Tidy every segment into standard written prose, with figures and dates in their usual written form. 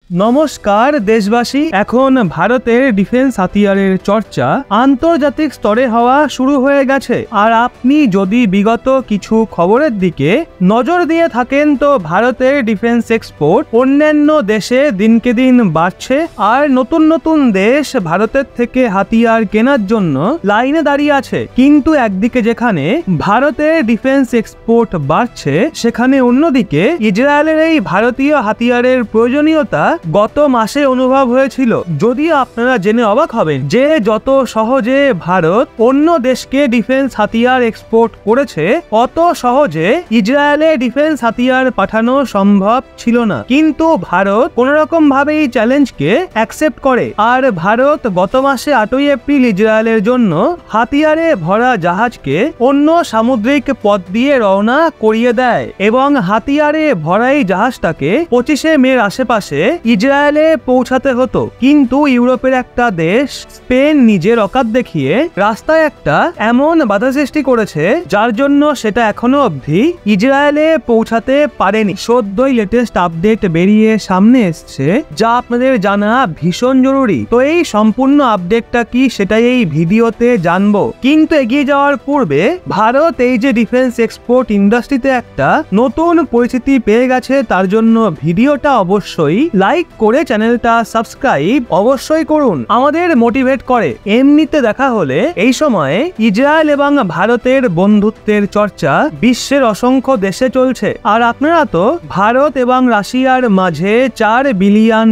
নমস্কার দেশবাসী। এখন ভারতের ডিফেন্স হাতিয়ারের চর্চা আন্তর্জাতিক স্তরে হওয়া শুরু হয়ে গেছে। আর আপনি যদি বিগত কিছু খবরের দিকে নজর দিয়ে থাকেন তো ভারতের ডিফেন্স এক্সপোর্ট অন্যান্য দেশে দিনকে দিন বাড়ছে। আর নতুন নতুন দেশ ভারতের থেকে হাতিয়ার কেনার জন্য লাইনে দাঁড়িয়ে আছে। কিন্তু একদিকে যেখানে ভারতের ডিফেন্স এক্সপোর্ট বাড়ছে, সেখানে অন্যদিকে ইসরায়েলের এই ভারতীয় হাতিয়ারের প্রয়োজনীয়তা গত মাসে অনুভব হয়েছিল। যদিও আপনারা জেনে অবাক হবেন যে যত সহজে ভারত অন্য দেশকে ডিফেন্স হাতিয়ার এক্সপোর্ট করেছে, অত সহজে ইসরায়েলে ডিফেন্স হাতিয়ার পাঠানো সম্ভব ছিল না। কিন্তু ভারত কোনোরকম ভাবে এই চ্যালেঞ্জকে অ্যাকসেপ্ট করে। আর ভারত গত মাসে 8ই এপ্রিল ইসরায়েলের জন্য হাতিয়ারে ভরা জাহাজকে অন্য সামুদ্রিক পথ দিয়ে রওনা করিয়ে দেয় এবং হাতিয়ারে ভরা এই জাহাজটাকে 25শে মের আশেপাশে ইসরায়েলে পৌঁছাতে হতো। কিন্তু ইউরোপের একটা দেশ স্পেন নিজের অকাত দেখিয়ে রাস্তায় একটা এমন বাধা সৃষ্টি করেছে, যার জন্য সেটা এখনো অবধি ইসরায়েলে পৌঁছাতে পারেনি। সদ্যই লেটেস্ট আপডেট বেরিয়ে সামনে এসছে, যা আপনাদের জানা ভীষণ জরুরি। তো এই সম্পূর্ণ আপডেটটা কি, সেটাই এই ভিডিওতে জানবো। কিন্তু এগিয়ে যাওয়ার পূর্বে ভারত এই যে ডিফেন্স এক্সপোর্ট ইন্ডাস্ট্রিতে একটা নতুন পরিস্থিতি পেয়ে গেছে, তার জন্য ভিডিওটা অবশ্যই লাইক করে চ্যানেলটা সাবস্ক্রাইব অবশ্যই করুন, আমাদের মোটিভেট করে। এমনিতে দেখা হলে এই সময়ে ইসরায়েল এবং ভারতের বন্ধুত্বের চর্চা বিশ্বের অসংখ্য দেশে চলছে। আর আপনারা তো ভারত এবং রাশিয়ার মাঝে $4 বিলিয়ন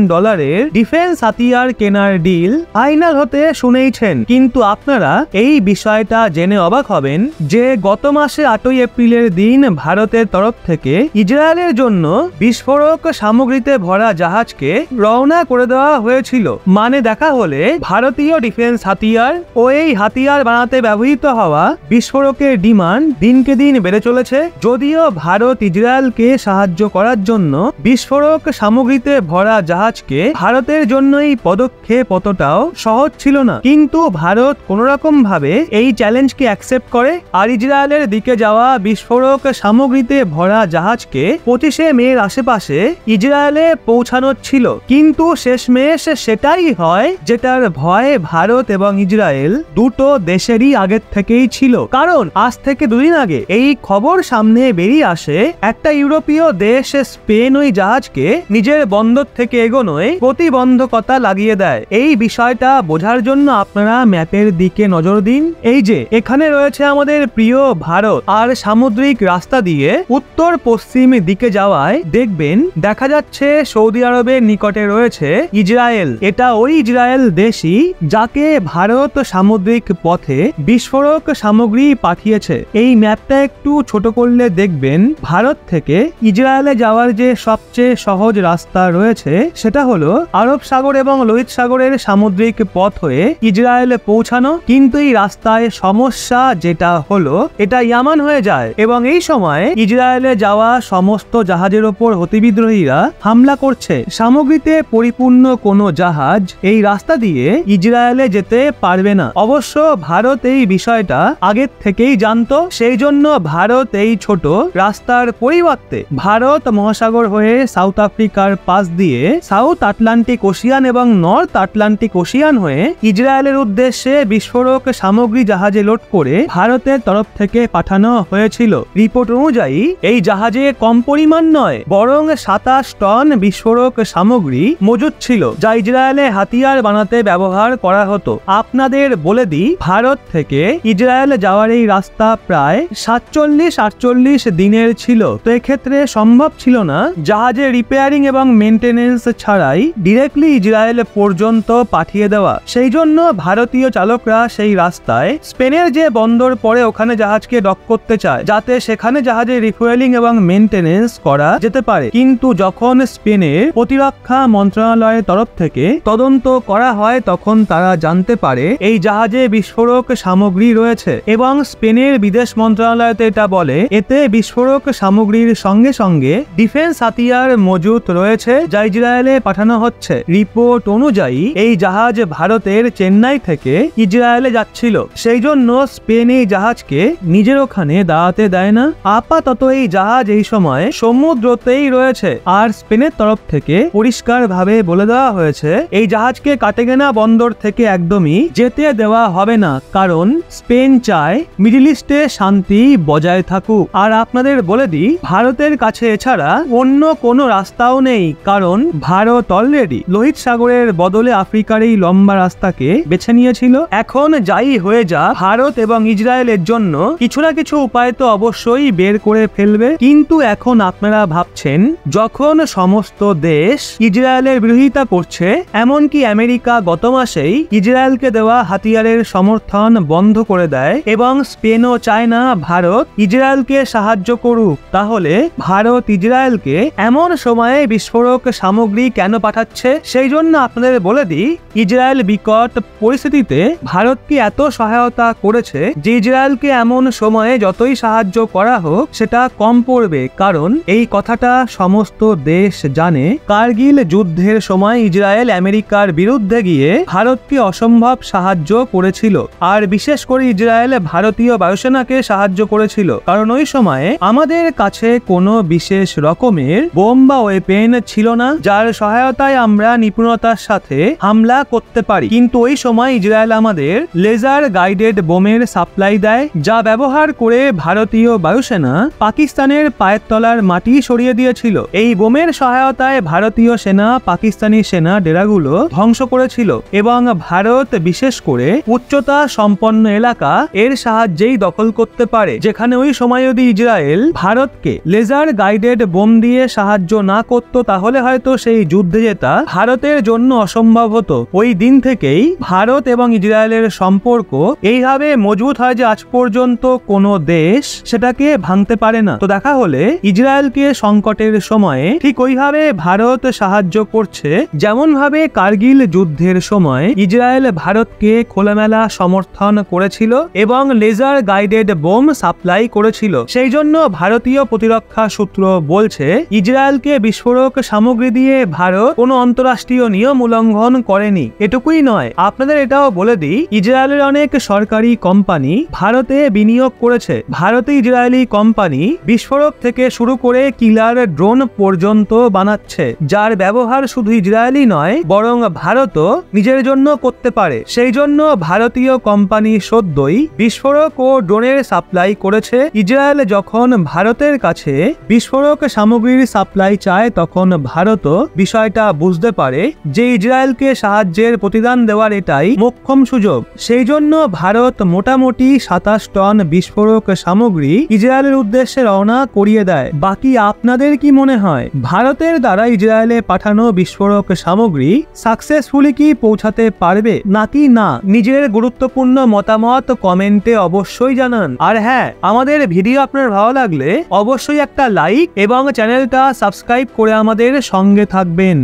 ডিফেন্স হাতিয়ার কেনার ডিল ফাইনাল হতে শুনেইছেন। কিন্তু আপনারা এই বিষয়টা জেনে অবাক হবেন যে গত মাসে 8ই এপ্রিলের দিন ভারতের তরফ থেকে ইসরায়েলের জন্য বিস্ফোরক সামগ্রীতে ভরা জাহাজকে রওনা করে দেওয়া হয়েছিল। মানে দেখা হলে ভারতীয় ডিফেন্স হাতিয়ার ও এই হাতিয়ার বানাতে ব্যবহৃত হওয়া বিস্ফোরকের ডিমান্ড দিনকে দিন বেড়ে চলেছে। যদিও ভারত ইসরায়েলকে সাহায্য করার জন্য বিস্ফোরক সামগ্রীতে ভরা জাহাজকে ভারতের জন্য এই পদক্ষেপ অতটাও সহজ ছিল না। কিন্তু ভারত কোনোরকম ভাবে এই চ্যালেঞ্জকে অ্যাকসেপ্ট করে আর ইসরায়েলের দিকে যাওয়া বিস্ফোরক সামগ্রীতে ভরা জাহাজকে 25শে মের আশেপাশে ইসরায়েলে পৌঁছানো ছিল। কিন্তু শেষমেশ সেটাই হয় যেটার ভয় ভারত এবং ইসরায়েল দুটো দেশেরই আগের থেকেই ছিল। কারণ আজ থেকে 2 দিন আগে এই খবর সামনে বেরিয়ে আসে, একটা ইউরোপীয় দেশ স্পেন ওই জাহাজকে নিজের বন্দর থেকে এগোনোয় প্রতিবন্ধকতা লাগিয়ে দেয়। এই বিষয়টা বোঝার জন্য আপনারা ম্যাপের দিকে নজর দিন। এই যে এখানে রয়েছে আমাদের প্রিয় ভারত, আর সামুদ্রিক রাস্তা দিয়ে উত্তর পশ্চিম দিকে যাওয়ায় দেখবেন দেখা যাচ্ছে সৌদি আরবের নিকটে রয়েছে ইসরায়েল। এটা ওই ইসরায়েল দেশই যাকে ভারত সামুদ্রিক পথে বিস্ফোরক সামগ্রী পাঠিয়েছে। এই ম্যাপটা একটু ছোট করলে দেখবেন ভারত থেকে ইসরায়েলে যাওয়ার যে সবচেয়ে সহজ রাস্তা রয়েছে, সেটা হলো আরব সাগর এবং লোহিত সাগরের সামুদ্রিক পথ হয়ে ইসরায়েলে পৌঁছানো। কিন্তু এই রাস্তায় সমস্যা যেটা হলো, এটা ইয়ামান হয়ে যায় এবং এই সময় ইসরায়েলে যাওয়া সমস্ত জাহাজের ওপর হুতি বিদ্রোহীরা হামলা করছে। সামগ্রীতে পরিপূর্ণ কোনো জাহাজ এই রাস্তা দিয়ে ইসরায়েলে যেতে পারবে না। অবশ্য ভারত এই বিষয়টা আগের থেকেই জানতো, সেই জন্য ভারত এই ছোট রাস্তার পরিবর্তে ভারত মহাসাগর হয়ে সাউথ আফ্রিকার পাশ দিয়ে সাউথ আটলান্টিক ওশিয়ান এবং নর্থ আটলান্টিক ওশিয়ান হয়ে ইসরায়েলের উদ্দেশ্যে বিস্ফোরক সামগ্রী জাহাজে লোড করে ভারতের তরফ থেকে পাঠানো হয়েছিল। রিপোর্ট অনুযায়ী এই জাহাজে কম পরিমাণ নয়, বরং 27 টন বিস্ফোরক সামগ্রী মজুদ ছিল, যা ইসরায়েলে হাতিয়ার বানাতে ব্যবহার করা হতো। আপনাদের বলে দিই, ভারত থেকে ইসরায়েল যাওয়ার এই রাস্তা প্রায় 47-48 দিনের ছিল। তো এক্ষেত্রে সম্ভব ছিল না জাহাজে রিপেয়ারিং এবং মেনটেনেন্স ছাড়াই ডিরেক্টলি ইসরায়েল পর্যন্ত পাঠিয়ে দেওয়া। সেই জন্য ভারতীয় চালকরা সেই রাস্তায় স্পেনের যে বন্দর পড়ে ওখানে জাহাজকে ডক করতে চায়, যাতে সেখানে জাহাজে রিফুয়েলিং এবং মেনটেনেন্স করা যেতে পারে। কিন্তু যখন স্পেনের প্রতিরক্ষা মন্ত্রণালয়ের তরফ থেকে তদন্ত করা হয়, তখন তারা জানতে পারে এই জাহাজে বিস্ফোরক সামগ্রী রয়েছে এবং স্পেনের বিদেশ মন্ত্রণালয়তে এটা বলে এতে বিস্ফোরক সামগ্রীর সঙ্গে সঙ্গে ডিফেন্স হাতিয়ার মজুত রয়েছে, যা ইসরায়েলে পাঠানো হচ্ছে। রিপোর্ট অনুযায়ী এই জাহাজ ভারতের চেন্নাই থেকে ইসরায়েলে যাচ্ছিল, সেই জন্য স্পেন এই জাহাজকে নিজের ওখানে দাঁড়াতে দেয় না। আপাতত এই জাহাজ এই সময় সমুদ্রতেই রয়েছে আর স্পেনের তরফ থেকে পরিষ্কারভাবে বলে দেওয়া হয়েছে এই জাহাজকে কাটেগেনা বন্দর থেকে একদমই যেতে দেওয়া হবে না, কারণ স্পেন চায় মিডল ইস্টে শান্তি বজায় থাকুক। আর আপনাদের বলে দিই, ভারতের কাছে এছাড়া অন্য কোনো রাস্তাও নেই, কারণ ভারত অলরেডি লোহিত সাগরের বদলে আফ্রিকার এই লম্বা রাস্তাকে বেছে নিয়েছিল। এখন যাই হয়ে যা, ভারত এবং ইসরায়েলের জন্য কিছু না কিছু উপায় তো অবশ্যই বের করে ফেলবে। কিন্তু এখন আপনারা ভাবছেন, যখন সমস্ত দেশ ইসরায়েলের বিরোধিতা করছে, এমনকি আমেরিকা গত মাসেই ইসরায়েলকে দেওয়া হাতিয়ারের সমর্থন বন্ধ করে দেয় এবং স্পেনও চায় না ভারত ইসরায়েলকে সাহায্য করুক, তাহলে ভারত ইসরায়েলকে এমন সময়ে বিস্ফোরক সামগ্রী কেন পাঠাচ্ছে? সেই জন্য আপনাদের বলে দিই, ইসরায়েল বিকট পরিস্থিতিতে ভারতকে এত সহায়তা করেছে যে ইসরায়েলকে এমন সময়ে যতই সাহায্য করা হোক সেটা কম পড়বে, কারণ এই কথাটা সমস্ত দেশ জানে। কারগিল যুদ্ধের সময় ইসরায়েল আমেরিকার বিরুদ্ধে গিয়ে ভারতকে অসম্ভব সাহায্য করেছিল, আর বিশেষ করে ইসরায়েল ভারতীয় বায়ুসেনাকে সাহায্য করেছিল, কারণ ওই সময়ে আমাদের কাছে কোনো বিশেষ রকমের বোম বা ওয়েপেন ছিল না যার সহায়তায় আমরা নিপুণতার সাথে হামলা করতে পারি। কিন্তু ওই সময় ইসরায়েল আমাদের লেজার গাইডেড বোমের সাপ্লাই দেয়, যা ব্যবহার করে ভারতীয় বায়ুসেনা পাকিস্তানের পায়ের তলার মাটি সরিয়ে দিয়েছিল। এই বোমের সহায়তায় ভারতীয় সেনা পাকিস্তানি সেনা ডেরাগুলো ধ্বংস করেছিল এবং ভারত বিশেষ করে উচ্চতা সম্পন্ন এলাকা এর সাহায্যেই দখল করতে পারে, যেখানে ওই সময় যদি ইসরায়েল ভারতকে লেজার গাইডেড বোম দিয়ে সাহায্য না করত, তাহলে হয়তো সেই যুদ্ধে জেতা ভারতের জন্য অসম্ভব হতো। ওই দিন থেকেই ভারত এবং ইসরায়েলের সম্পর্ক এইভাবে মজবুত হয় যে আজ পর্যন্ত কোনো দেশ সেটাকে ভাঙতে পারে না। তো দেখা হলে ইসরায়েলকে সংকটের সময়ে ঠিক ওইভাবে ভারত সাহায্য করছে, যেমন ভাবে কারগিল যুদ্ধের সময় ইসরায়েল ভারতকে খোলামেলা সমর্থন করেছিল এবং লেজার গাইডেড বোম সাপ্লাই করেছিল। সেই জন্য ভারতীয় প্রতিরক্ষা সূত্র বলছে, ইসরায়েলকে বিস্ফোরক সামগ্রী দিয়ে ভারত কোনো অন্তরাষ্ট্রীয় নিয়ম উল্লঙ্ঘন করেনি। এটুকুই নয়, আপনাদের এটাও বলে দিই, ইসরায়েলের অনেক সরকারি কোম্পানি ভারতে বিনিয়োগ করেছে। ভারতে ইসরায়েলি কোম্পানি বিস্ফোরক থেকে শুরু করে কিলার ড্রোন পর্যন্ত বানাচ্ছে, যার ব্যবহার শুধু ইসরায়েলি নয় বরং ভারতও নিজের জন্য করতে পারে। সেই জন্য ভারতীয় কোম্পানি সদ্যই বিস্ফোরক ও ড্রোনের সাপ্লাই করেছে। ইসরায়েল যখন ভারতের কাছে বিস্ফোরক সামগ্রীর সাপ্লাই চায়, তখন ভারতও বিষয়টা বুঝতে পারে যে ইসরায়েলকে সাহায্যের প্রতিদান দেওয়ার এটাই মোক্ষম সুযোগ। সেই জন্য ভারত মোটামুটি 27 টন বিস্ফোরক সামগ্রী ইসরায়েলের উদ্দেশ্যে রওনা করিয়ে দেয়। বাকি আপনাদের কি মনে হয়, ভারতের দ্বারা ইসরায়েলে পাঠানো বিস্ফোরক সামগ্রী সাকসেসফুলি কি পৌঁছাতে পারবে নাকি না? নিজের গুরুত্বপূর্ণ মতামত কমেন্টে অবশ্যই জানান। আর হ্যাঁ, আমাদের ভিডিও আপনার ভালো লাগলে অবশ্যই একটা লাইক এবং চ্যানেলটা সাবস্ক্রাইব করে আমাদের সঙ্গে থাকবেন।